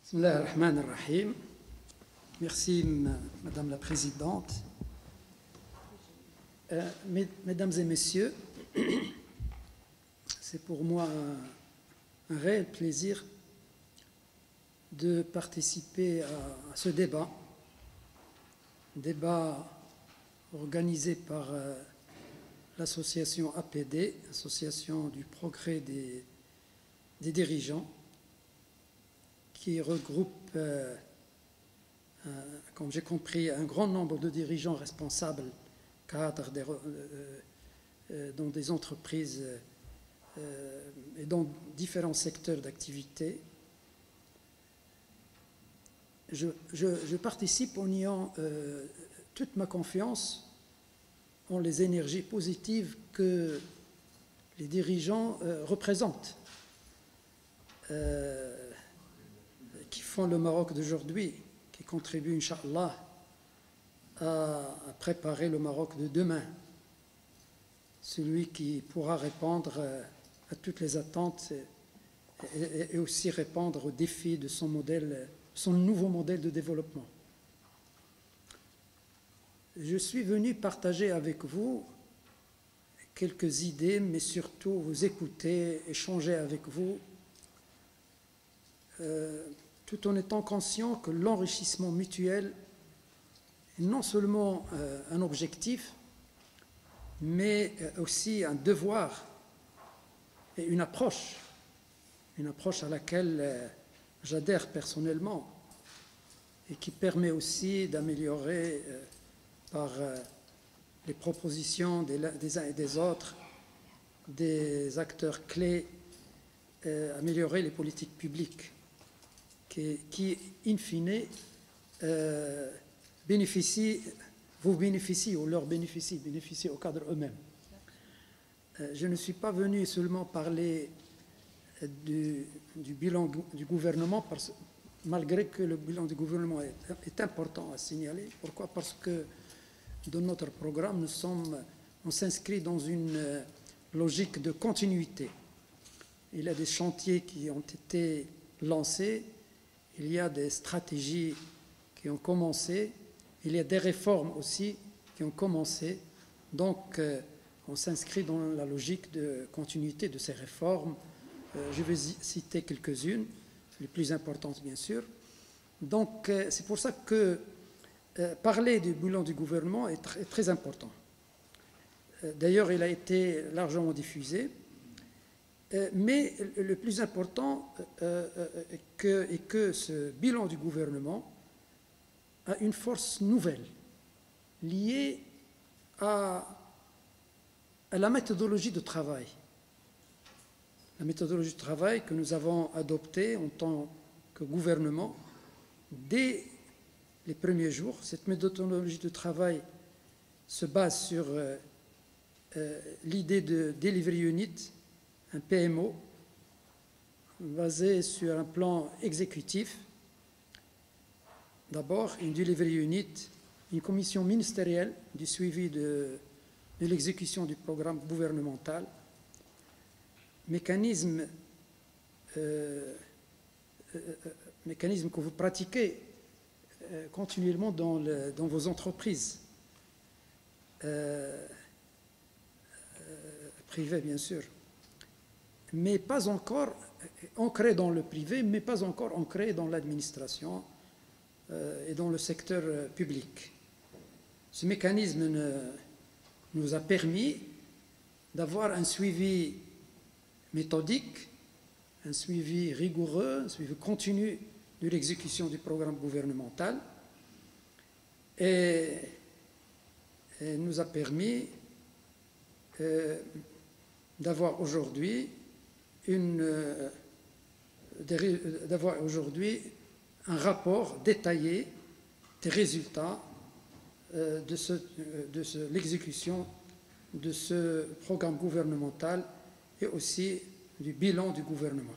Bismillah ar-Rahman ar-Rahim. Merci Madame la Présidente. Mesdames et Messieurs, c'est pour moi un réel plaisir de participer à ce débat organisé par l'association APD, Association du progrès des dirigeants, qui regroupe, comme j'ai compris, un grand nombre de dirigeants responsables, cadres dans des entreprises et dans différents secteurs d'activité. Je participe en ayant toute ma confiance en les énergies positives que les dirigeants représentent, qui font le Maroc d'aujourd'hui, qui contribuent, Inch'Allah, à préparer le Maroc de demain, celui qui pourra répondre à toutes les attentes et aussi répondre aux défis de son nouveau modèle de développement. Je suis venu partager avec vous quelques idées, mais surtout vous écouter, échanger avec vous, tout en étant conscient que l'enrichissement mutuel est non seulement un objectif, mais aussi un devoir et une approche à laquelle j'adhère personnellement et qui permet aussi d'améliorer par les propositions des uns et des autres, des acteurs clés, améliorer les politiques publiques qui in fine, bénéficient aux cadres eux-mêmes. Je ne suis pas venu seulement parler du bilan du gouvernement, malgré que le bilan du gouvernement est important à signaler. Pourquoi? Parce que dans notre programme, on s'inscrit dans une logique de continuité. Il y a des chantiers qui ont été lancés, il y a des stratégies qui ont commencé, il y a des réformes aussi qui ont commencé. Donc, on s'inscrit dans la logique de continuité de ces réformes. Je vais citer quelques-unes, les plus importantes bien sûr. Donc, c'est pour ça que parler du bilan du gouvernement est très, très important. D'ailleurs, il a été largement diffusé. Mais le plus important est que ce bilan du gouvernement a une force nouvelle liée à la méthodologie de travail. La méthodologie de travail que nous avons adoptée en tant que gouvernement dès les premiers jours. Cette méthodologie de travail se base sur l'idée de delivery unit, un PMO basé sur un plan exécutif. D'abord, une delivery unit, une commission ministérielle du suivi de l'exécution du programme gouvernemental, mécanisme que vous pratiquez continuellement dans vos entreprises privées, bien sûr, mais pas encore ancré dans le privé, mais pas encore ancré dans l'administration et dans le secteur public. Ce mécanisme nous a permis d'avoir un suivi méthodique, un suivi rigoureux, un suivi continu de l'exécution du programme gouvernemental et nous a permis d'avoir aujourd'hui un rapport détaillé des résultats de l'exécution de ce programme gouvernemental et aussi du bilan du gouvernement.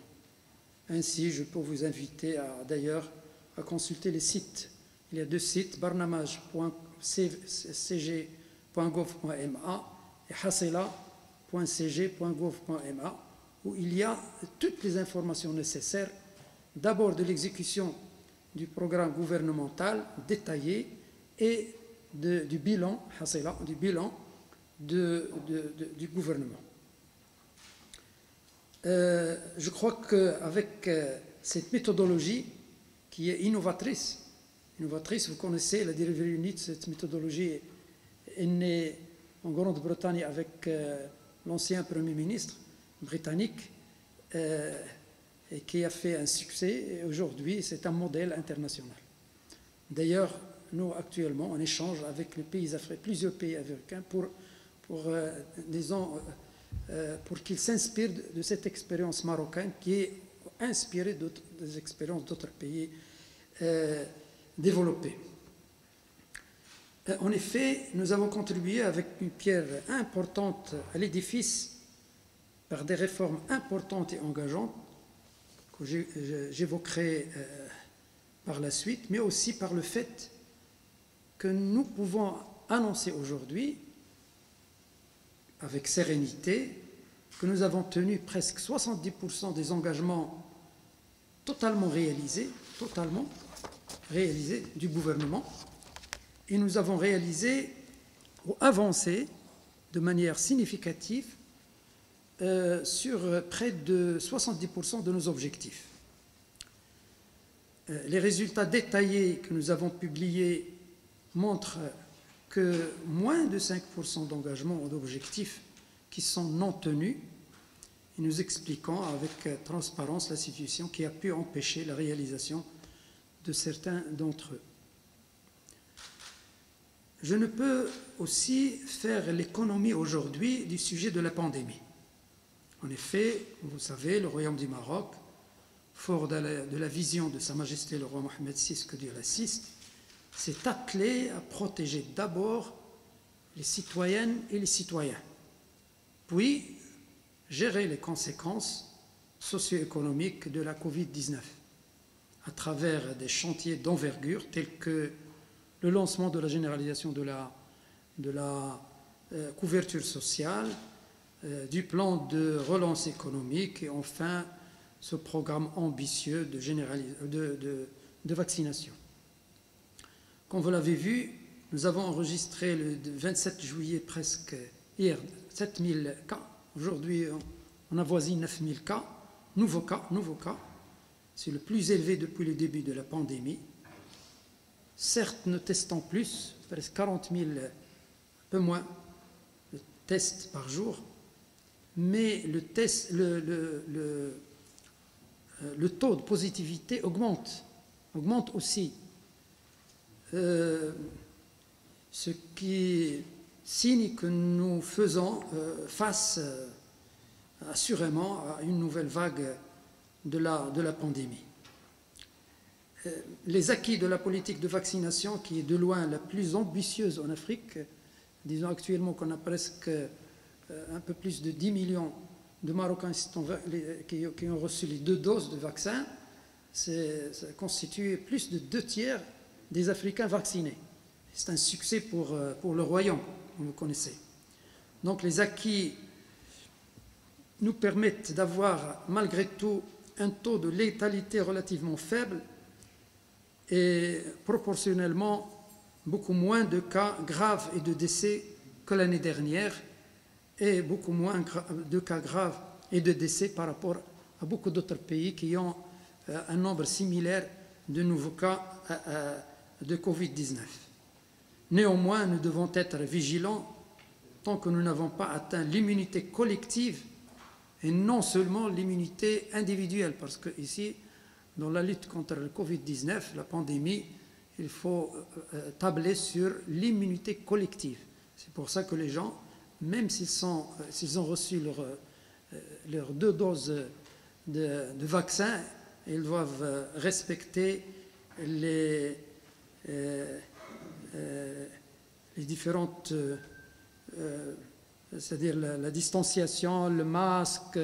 Ainsi, je peux vous inviter d'ailleurs à consulter les sites. Il y a deux sites, barnamaj.cg.gov.ma et hasela.cg.gov.ma, où il y a toutes les informations nécessaires d'abord de l'exécution du programme gouvernemental détaillé et du bilan du gouvernement. Je crois qu'avec cette méthodologie qui est innovatrice, vous connaissez la delivery unit, cette méthodologie est née en Grande-Bretagne avec l'ancien Premier ministre britannique et qui a fait un succès. Et aujourd'hui, c'est un modèle international. D'ailleurs, nous, actuellement, on échange avec les pays africains, plusieurs pays africains pour qu'ils s'inspirent de cette expérience marocaine qui est inspirée des expériences d'autres pays développés. En effet, nous avons contribué avec une pierre importante à l'édifice par des réformes importantes et engageantes que j'évoquerai par la suite, mais aussi par le fait que nous pouvons annoncer aujourd'hui, avec sérénité, que nous avons tenu presque 70% des engagements totalement réalisés du gouvernement, et nous avons réalisé ou avancé de manière significative sur près de 70% de nos objectifs. Les résultats détaillés que nous avons publiés montrent que moins de 5% d'engagements ou d'objectifs qui sont non tenus, et nous expliquons avec transparence la situation qui a pu empêcher la réalisation de certains d'entre eux. Je ne peux aussi faire l'économie aujourd'hui du sujet de la pandémie. En effet, vous savez, le Royaume du Maroc, fort de la vision de Sa Majesté le roi Mohammed VI, que Dieu l'assiste, s'est attelé à protéger d'abord les citoyennes et les citoyens, puis gérer les conséquences socio-économiques de la Covid-19 à travers des chantiers d'envergure tels que le lancement de la généralisation de la couverture sociale, du plan de relance économique et enfin ce programme ambitieux de vaccination. Comme vous l'avez vu, nous avons enregistré le 27 juillet presque hier 7000 cas. Aujourd'hui, on avoisine 9000 cas, nouveaux cas. C'est le plus élevé depuis le début de la pandémie. Certes, nous testons plus, presque 40 000, un peu moins de tests par jour, mais le taux de positivité augmente aussi. Ce qui signe que nous faisons face assurément à une nouvelle vague de la pandémie. Les acquis de la politique de vaccination, qui est de loin la plus ambitieuse en Afrique, disons actuellement qu'on a presque un peu plus de 10 millions de Marocains qui ont reçu les 2 doses de vaccin, ça constitue plus de 2/3 des Africains vaccinés. C'est un succès pour le royaume, vous connaissez. Donc les acquis nous permettent d'avoir malgré tout un taux de létalité relativement faible et proportionnellement beaucoup moins de cas graves et de décès que l'année dernière et beaucoup moins de cas graves et de décès par rapport à beaucoup d'autres pays qui ont un nombre similaire de nouveaux cas de Covid-19. Néanmoins, nous devons être vigilants tant que nous n'avons pas atteint l'immunité collective et non seulement l'immunité individuelle, parce que ici, dans la lutte contre le Covid-19, la pandémie, il faut tabler sur l'immunité collective. C'est pour ça que les gens, même s'ils ont reçu leurs 2 doses de vaccin, ils doivent respecter les différentes, c'est-à-dire la distanciation, le masque,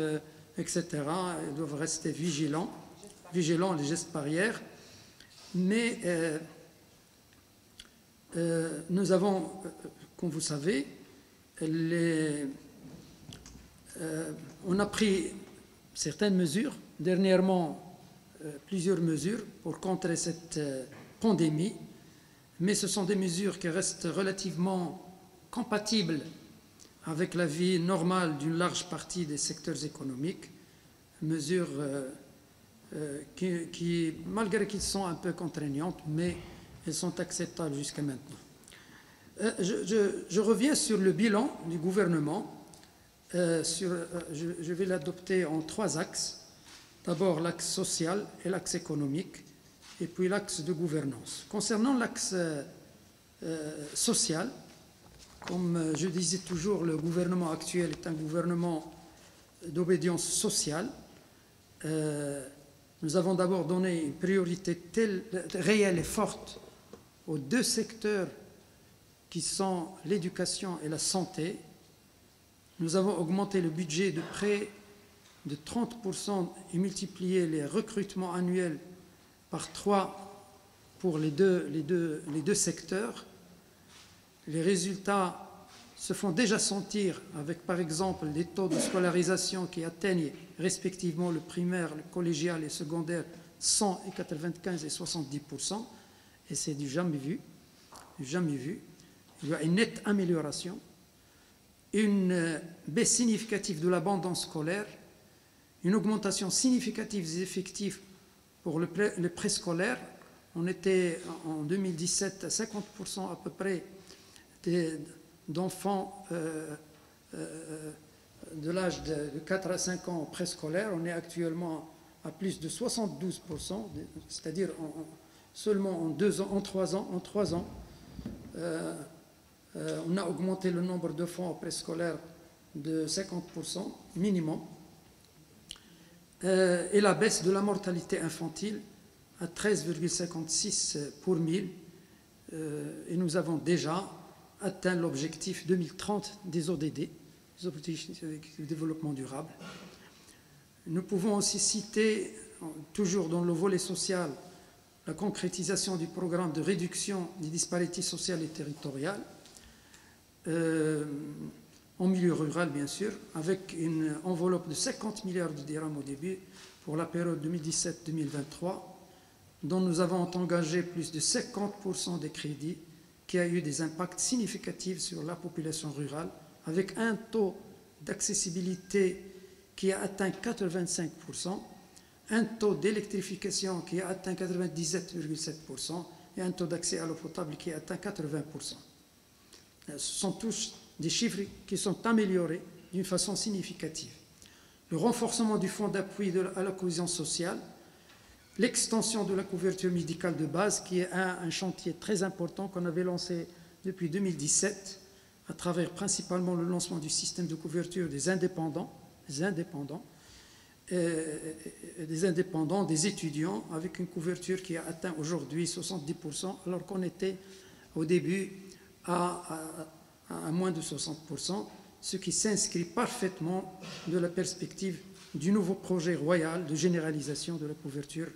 etc. Ils doivent rester vigilants, les gestes barrières. Mais nous avons, comme vous savez, on a pris certaines mesures. Dernièrement, plusieurs mesures pour contrer cette pandémie, mais ce sont des mesures qui restent relativement compatibles avec la vie normale d'une large partie des secteurs économiques, mesures qui, malgré qu'elles sont un peu contraignantes, mais elles sont acceptables jusqu'à maintenant. Je reviens sur le bilan du gouvernement. Je vais l'adopter en 3 axes. D'abord l'axe social et l'axe économique, et puis l'axe de gouvernance. Concernant l'axe social, comme je disais toujours, le gouvernement actuel est un gouvernement d'obédience sociale. Nous avons d'abord donné une priorité réelle et forte aux 2 secteurs qui sont l'éducation et la santé. Nous avons augmenté le budget de près de 30% et multiplié les recrutements annuels par 3 pour les deux secteurs. Les résultats se font déjà sentir avec, par exemple, des taux de scolarisation qui atteignent respectivement le primaire, le collégial et secondaire 100 et 95 et 70%, et c'est du jamais vu. Du jamais vu. Il y a une nette amélioration, une baisse significative de l'abandon scolaire, une augmentation significative des effectifs pour le préscolaire. On était en 2017 à 50% à peu près d'enfants de l'âge de 4 à 5 ans préscolaire. On est actuellement à plus de 72%, c'est-à-dire seulement en 3 ans. On a augmenté le nombre d'enfants préscolaires de 50% minimum. Et la baisse de la mortalité infantile à 13,56 pour 1000. Et nous avons déjà atteint l'objectif 2030 des ODD, les objectifs de développement durable. Nous pouvons aussi citer, toujours dans le volet social, la concrétisation du programme de réduction des disparités sociales et territoriales, en milieu rural bien sûr, avec une enveloppe de 50 milliards de dirhams au début pour la période 2017-2023, dont nous avons engagé plus de 50% des crédits, qui a eu des impacts significatifs sur la population rurale, avec un taux d'accessibilité qui a atteint 85%, un taux d'électrification qui a atteint 97,7% et un taux d'accès à l'eau potable qui a atteint 80%. Ce sont tous des chiffres qui sont améliorés d'une façon significative. Le renforcement du fonds d'appui à la cohésion sociale, l'extension de la couverture médicale de base, qui est un chantier très important qu'on avait lancé depuis 2017, à travers principalement le lancement du système de couverture des indépendants, des étudiants, avec une couverture qui a atteint aujourd'hui 70%, alors qu'on était au début à moins de 60%, ce qui s'inscrit parfaitement de la perspective du nouveau projet royal de généralisation de la couverture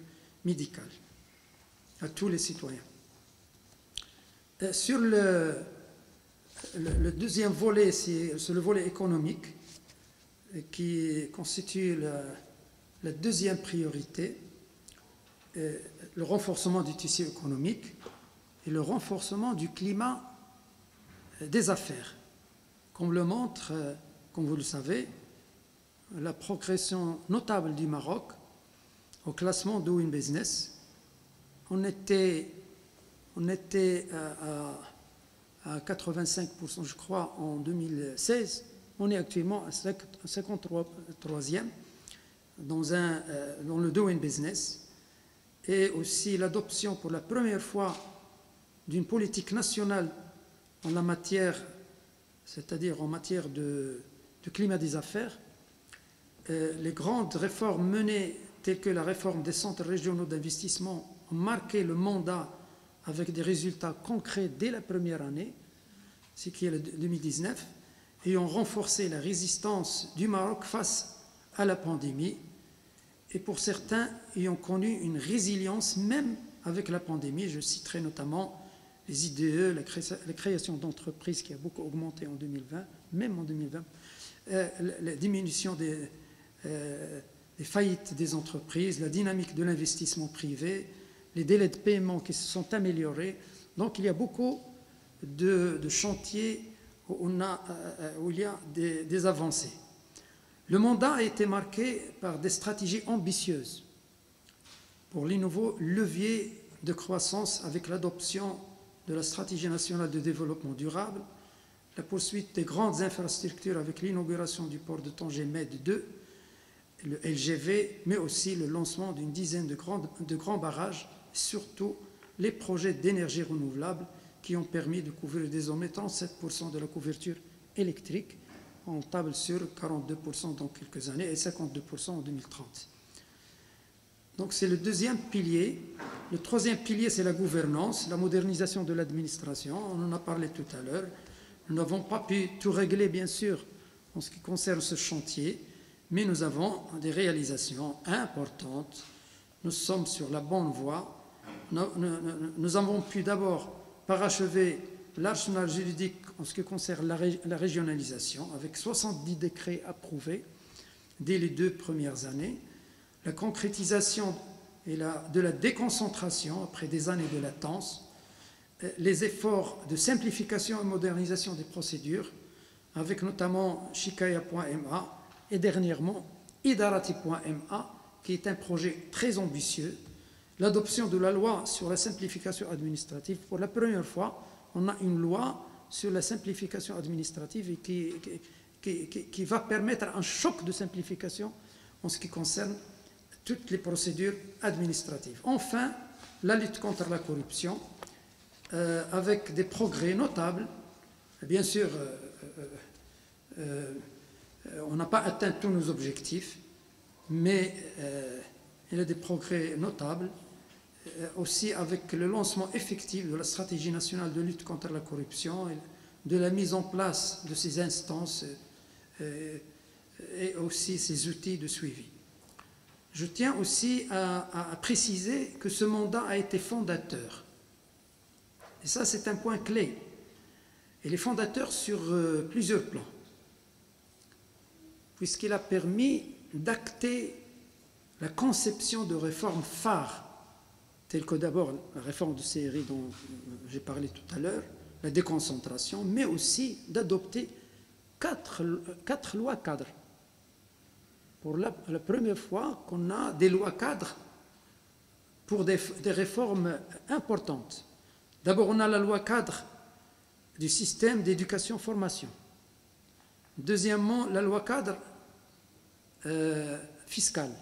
médicale à tous les citoyens. Sur le deuxième volet, c'est le volet économique, qui constitue la deuxième priorité, le renforcement du tissu économique et le renforcement du climat des affaires. Comme le montre, comme vous le savez, la progression notable du Maroc au classement Doing Business. On était à 85%, je crois, en 2016. On est actuellement à 53e dans le Doing Business. Et aussi l'adoption pour la première fois d'une politique nationale en la matière, c'est-à-dire en matière de climat des affaires. Les grandes réformes menées, telles que la réforme des centres régionaux d'investissement, ont marqué le mandat avec des résultats concrets dès la première année, ce qui est le 2019, et ont renforcé la résistance du Maroc face à la pandémie, et pour certains ayant connu une résilience même avec la pandémie. Je citerai notamment les IDE, la création d'entreprises qui a beaucoup augmenté en 2020, même en 2020, la diminution les faillites des entreprises, la dynamique de l'investissement privé, les délais de paiement qui se sont améliorés. Donc il y a beaucoup de chantiers où il y a des avancées. Le mandat a été marqué par des stratégies ambitieuses pour les nouveaux leviers de croissance avec l'adoption de la stratégie nationale de développement durable, la poursuite des grandes infrastructures avec l'inauguration du port de Tanger Med 2, le LGV, mais aussi le lancement d'une dizaine de grands barrages, surtout les projets d'énergie renouvelable qui ont permis de couvrir désormais 37% de la couverture électrique. On table sur 42% dans quelques années et 52% en 2030. Donc c'est le deuxième pilier. Le troisième pilier, c'est la gouvernance, la modernisation de l'administration. On en a parlé tout à l'heure. Nous n'avons pas pu tout régler, bien sûr, en ce qui concerne ce chantier, mais nous avons des réalisations importantes. Nous sommes sur la bonne voie. Nous avons pu d'abord parachever l'arsenal juridique en ce qui concerne la régionalisation, avec 70 décrets approuvés dès les 2 premières années, la concrétisation de la déconcentration après des années de latence, les efforts de simplification et modernisation des procédures, avec notamment Shikaya.ma et dernièrement Idarati.ma, qui est un projet très ambitieux, l'adoption de la loi sur la simplification administrative. Pour la première fois, on a une loi sur la simplification administrative et qui va permettre un choc de simplification en ce qui concerne toutes les procédures administratives. Enfin, la lutte contre la corruption, avec des progrès notables. Bien sûr, on n'a pas atteint tous nos objectifs, mais il y a des progrès notables. Aussi avec le lancement effectif de la stratégie nationale de lutte contre la corruption, et de la mise en place de ces instances et aussi ces outils de suivi. Je tiens aussi à préciser que ce mandat a été fondateur. Et ça, c'est un point clé. Il est fondateur sur plusieurs plans, puisqu'il a permis d'acter la conception de réformes phares, telles que d'abord la réforme de CRI dont j'ai parlé tout à l'heure, la déconcentration, mais aussi d'adopter quatre lois cadres. Pour la première fois qu'on a des lois cadres pour des réformes importantes. D'abord, on a la loi cadre du système d'éducation-formation. Deuxièmement, la loi cadre fiscale.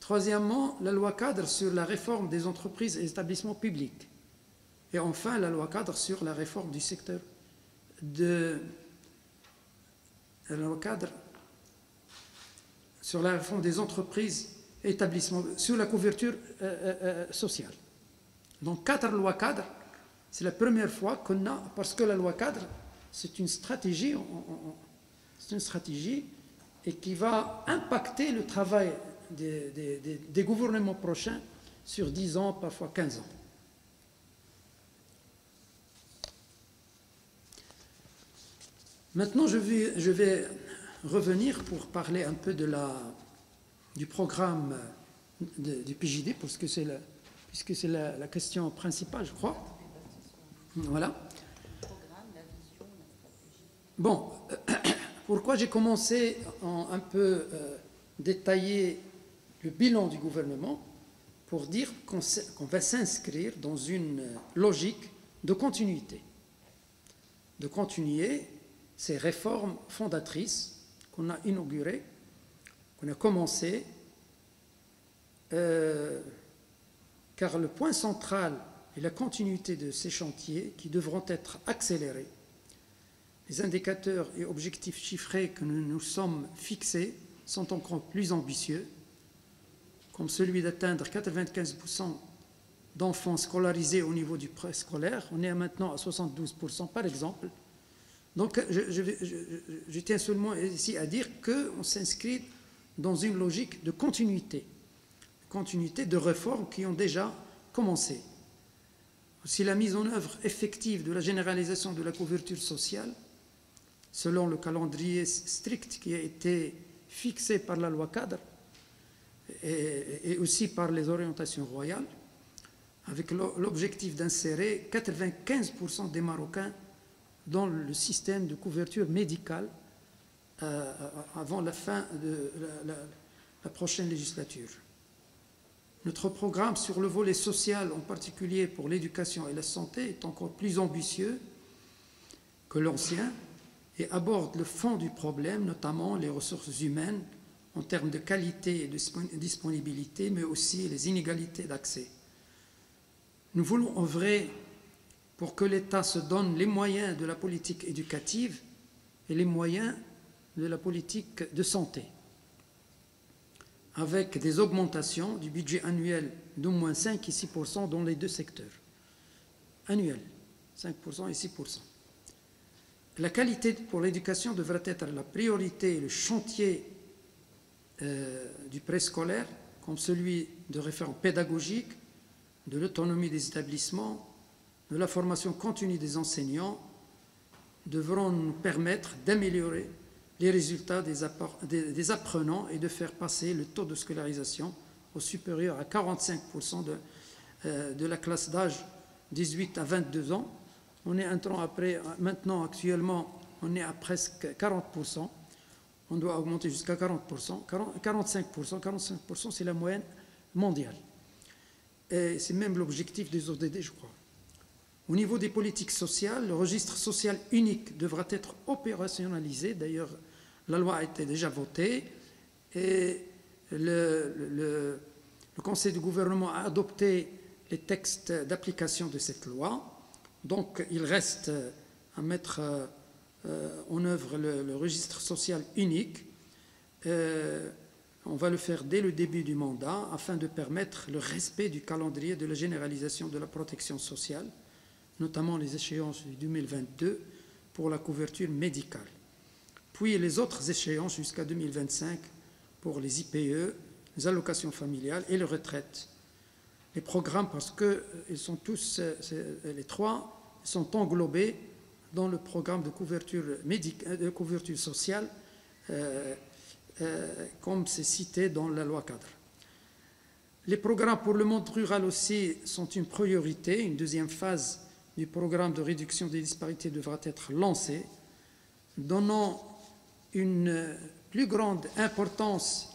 Troisièmement, la loi cadre sur la réforme des entreprises et établissements publics. Et enfin, la loi cadre sur la réforme du secteur la loi cadre sur la réforme des entreprises et établissements, sur la couverture sociale. Donc, 4 lois cadres, c'est la première fois qu'on a, parce que la loi cadre, c'est une stratégie, et qui va impacter le travail des gouvernements prochains sur 10 ans, parfois 15 ans. Maintenant, je vais revenir pour parler un peu du programme du PJD, puisque c'est la question principale, je crois. Voilà. Bon, pourquoi j'ai commencé en un peu détailler le bilan du gouvernement, pour dire qu'on va s'inscrire dans une logique de continuité. De continuer ces réformes fondatrices qu'on a inaugurées, qu'on a commencées, car le point central est la continuité de ces chantiers qui devront être accélérés. Les indicateurs et objectifs chiffrés que nous nous sommes fixés sont encore plus ambitieux, comme celui d'atteindre 95% d'enfants scolarisés au niveau du préscolaire. On est maintenant à 72% par exemple. Donc je tiens seulement ici à dire qu'on s'inscrit dans une logique de continuité de réformes qui ont déjà commencé. Aussi la mise en œuvre effective de la généralisation de la couverture sociale, selon le calendrier strict qui a été fixé par la loi cadre, et aussi par les orientations royales, avec l'objectif d'insérer 95% des Marocains dans le système de couverture médicale avant la fin de la prochaine législature. Notre programme sur le volet social, en particulier pour l'éducation et la santé, est encore plus ambitieux que l'ancien et aborde le fond du problème, notamment les ressources humaines en termes de qualité et de disponibilité, mais aussi les inégalités d'accès. Nous voulons œuvrer pour que l'État se donne les moyens de la politique éducative et les moyens de la politique de santé, avec des augmentations du budget annuel d'au moins 5 et 6% dans les deux secteurs. Annuel, 5% et 6%. La qualité pour l'éducation devrait être la priorité et le chantier du préscolaire, comme celui de référents pédagogiques, de l'autonomie des établissements, de la formation continue des enseignants, devront nous permettre d'améliorer les résultats des apprenants et de faire passer le taux de scolarisation au supérieur à 45% de la classe d'âge 18 à 22 ans. On est un temps après, maintenant actuellement, on est à presque 40%. On doit augmenter jusqu'à 40%, 45%, c'est la moyenne mondiale. Et c'est même l'objectif des ODD, je crois. Au niveau des politiques sociales, le registre social unique devra être opérationnalisé. D'ailleurs, la loi a été déjà votée et le Conseil du gouvernement a adopté les textes d'application de cette loi. Donc, il reste à mettre en œuvre le registre social unique. On va le faire dès le début du mandat afin de permettre le respect du calendrier de la généralisation de la protection sociale, notamment les échéances du 2022 pour la couverture médicale. Puis les autres échéances jusqu'à 2025 pour les IPE, les allocations familiales et les retraites. Les programmes, parce qu'ils sont tous, les trois, sont englobés dans le programme de couverture sociale, comme c'est cité dans la loi cadre. Les programmes pour le monde rural aussi sont une priorité. Une deuxième phase du programme de réduction des disparités devra être lancée, donnant une plus grande importance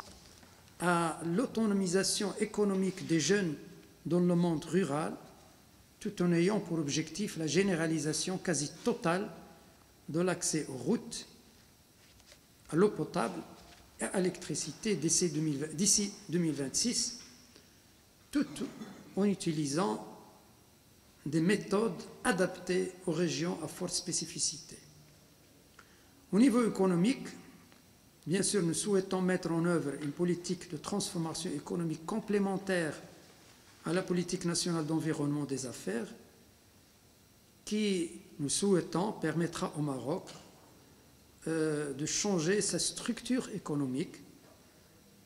à l'autonomisation économique des jeunes dans le monde rural, tout en ayant pour objectif la généralisation quasi totale de l'accès aux routes, à l'eau potable et à l'électricité d'ici 2026, tout en utilisant des méthodes adaptées aux régions à forte spécificité. Au niveau économique, bien sûr, nous souhaitons mettre en œuvre une politique de transformation économique complémentaire à la politique nationale d'environnement des affaires qui, nous souhaitons, permettra au Maroc de changer sa structure économique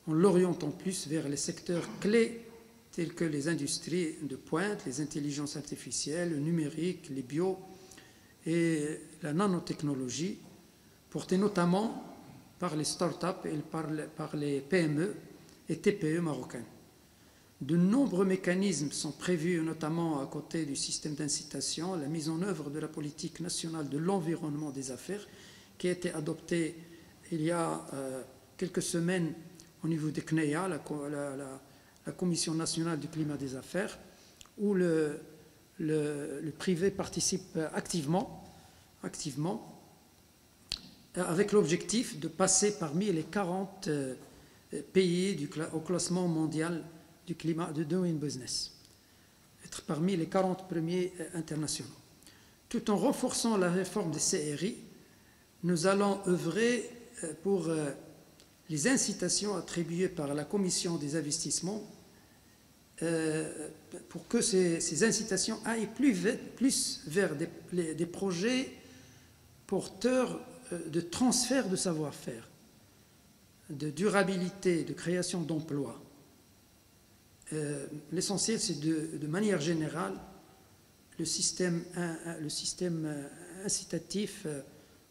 en l'orientant plus vers les secteurs clés tels que les industries de pointe, les intelligences artificielles, le numérique, les bio et la nanotechnologie, portées notamment par les start-up et par les PME et TPE marocaines. De nombreux mécanismes sont prévus, notamment à côté du système d'incitation, la mise en œuvre de la politique nationale de l'environnement des affaires, qui a été adoptée il y a quelques semaines au niveau des CNEA, la Commission nationale du climat des affaires, où le privé participe activement avec l'objectif de passer parmi les 40 pays au classement mondial du climat de Doing Business, être parmi les 40 premiers internationaux. Tout en renforçant la réforme des CRI, nous allons œuvrer pour les incitations attribuées par la Commission des investissements pour que ces incitations aillent plus vers des projets porteurs de transfert de savoir-faire, de durabilité, de création d'emplois. L'essentiel, c'est de manière générale, le système incitatif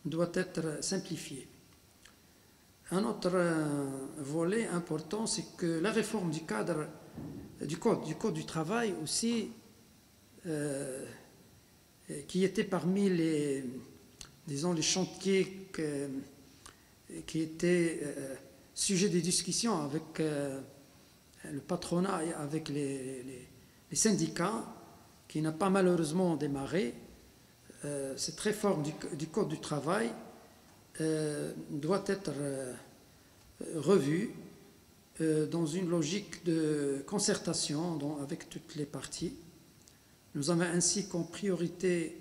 doit être simplifié. Un autre volet important, c'est que la réforme du cadre, du code du travail aussi, qui était parmi les, disons, les chantiers qui étaient sujet de discussion avec le patronat et avec les syndicats, qui n'a pas malheureusement démarré. Cette réforme du code du travail doit être revue dans une logique de concertation avec toutes les parties. Nous avons ainsi comme priorité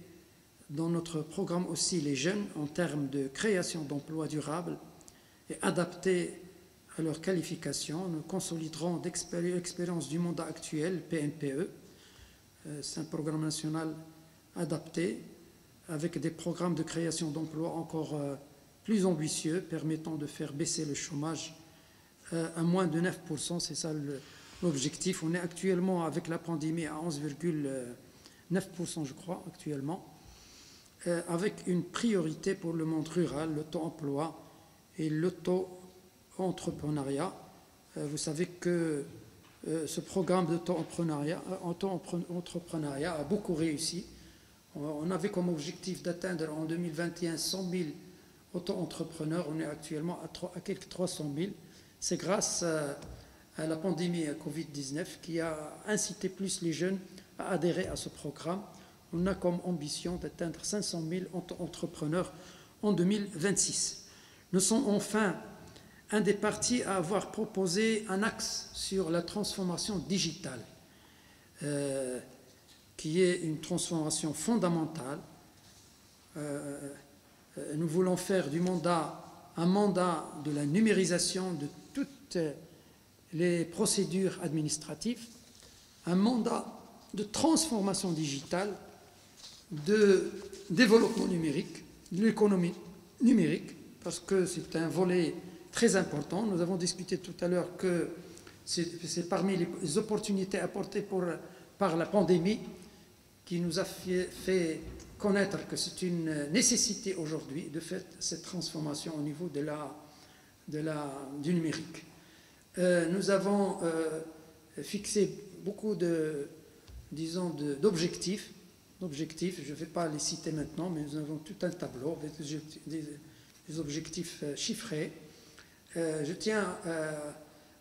dans notre programme aussi les jeunes en termes de création d'emplois durables et adaptés à leur qualification. Nous consoliderons l'expérience du mandat actuel, PNPE. C'est un programme national adapté avec des programmes de création d'emplois encore plus ambitieux, permettant de faire baisser le chômage à moins de 9%. C'est ça l'objectif. On est actuellement, avec la pandémie, à 11,9%, je crois, actuellement, avec une priorité pour le monde rural, l'auto-emploi et l'auto-entrepreneuriat. Vous savez que ce programme d'auto-entrepreneuriat a beaucoup réussi. On avait comme objectif d'atteindre en 2021 100 000 auto-entrepreneurs. On est actuellement à quelques 300 000. C'est grâce à la pandémie Covid-19 qui a incité plus les jeunes à adhérer à ce programme. On a comme ambition d'atteindre 500 000 auto-entrepreneurs en 2026. Nous sommes enfin un des partis à avoir proposé un axe sur la transformation digitale, qui est une transformation fondamentale. Nous voulons faire du mandat un mandat de la numérisation de toutes les procédures administratives, un mandat de transformation digitale, de développement numérique, de l'économie numérique, parce que c'est un volet très important. Nous avons discuté tout à l'heure que c'est parmi les opportunités apportées par la pandémie qui nous a fait connaître que c'est une nécessité aujourd'hui de faire cette transformation au niveau du numérique. Nous avons fixé beaucoup d'objectifs. Je ne vais pas les citer maintenant, mais nous avons tout un tableau avec des objectifs chiffrés. Je tiens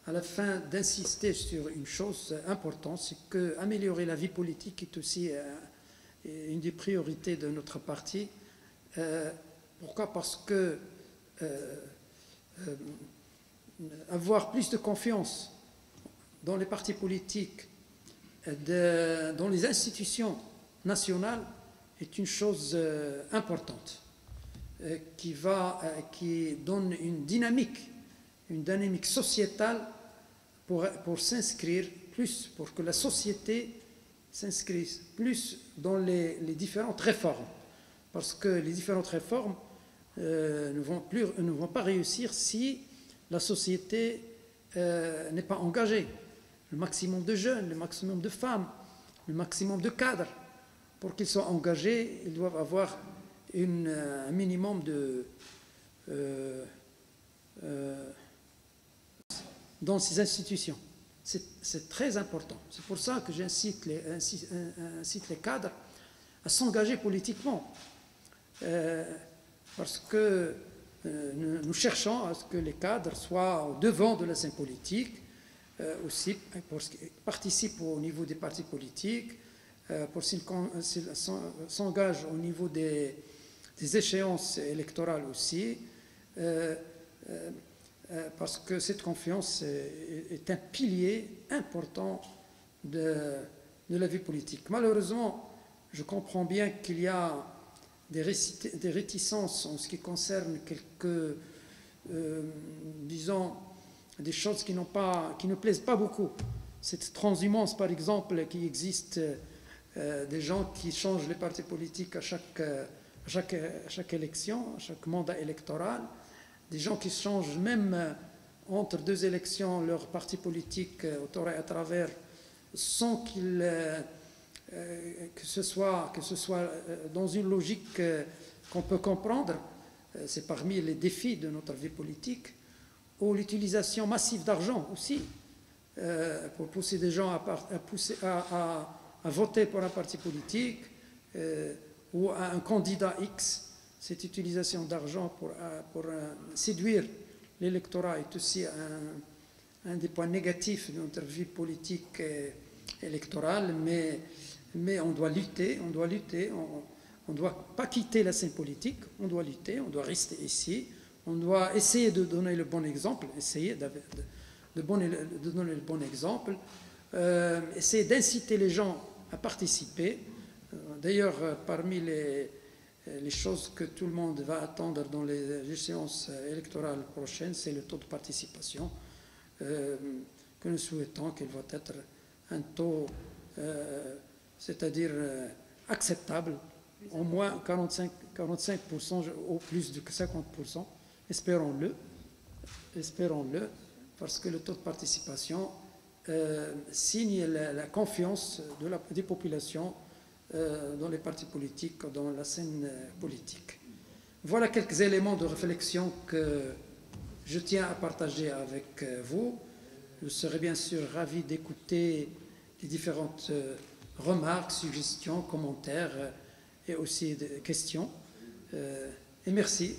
à la fin d'insister sur une chose importante, c'est qu'améliorer la vie politique est aussi une des priorités de notre parti. Pourquoi? Parce que avoir plus de confiance dans les partis politiques, dans les institutions nationales, est une chose importante qui donne une dynamique sociétale pour s'inscrire plus, pour que la société s'inscrive plus dans les différentes réformes. Parce que les différentes réformes ne vont pas réussir si la société n'est pas engagée. Le maximum de jeunes, le maximum de femmes, le maximum de cadres, pour qu'ils soient engagés, ils doivent avoir un minimum dans ces institutions. C'est très important. C'est pour ça que j'incite les cadres à s'engager politiquement. Parce que nous cherchons à ce que les cadres soient au devant de la scène politique, aussi pour qu'ils participent au niveau des partis politiques, pour s'ils s'engagent au niveau des échéances électorales aussi, parce que cette confiance est un pilier important de la vie politique. Malheureusement, je comprends bien qu'il y a des réticences en ce qui concerne quelques, disons, des choses qui ne plaisent pas beaucoup. Cette transhumance, par exemple, qui existe, des gens qui changent les partis politiques à chaque élection, à chaque mandat électoral, des gens qui changent même entre deux élections leur parti politique au tort et à travers sans que ce soit dans une logique qu'on peut comprendre. C'est parmi les défis de notre vie politique. ou l'utilisation massive d'argent aussi, pour pousser des gens à voter pour un parti politique ou à un candidat X. Cette utilisation d'argent pour séduire l'électorat est aussi un des points négatifs de notre vie politique et électorale, mais on doit lutter, on ne doit pas quitter la scène politique, on doit lutter, on doit rester ici, on doit essayer de donner le bon exemple, essayer de donner le bon exemple, essayer d'inciter les gens à participer. D'ailleurs, parmi les choses que tout le monde va attendre dans les échéances électorales prochaines, c'est le taux de participation que nous souhaitons qu'il va être un taux, c'est-à-dire acceptable, au moins 45% ou plus de 50%. Espérons-le, parce que le taux de participation signe la confiance des populations dans les partis politiques, dans la scène politique. Voilà quelques éléments de réflexion que je tiens à partager avec vous. Je serai bien sûr ravi d'écouter les différentes remarques, suggestions, commentaires et aussi des questions. Et merci.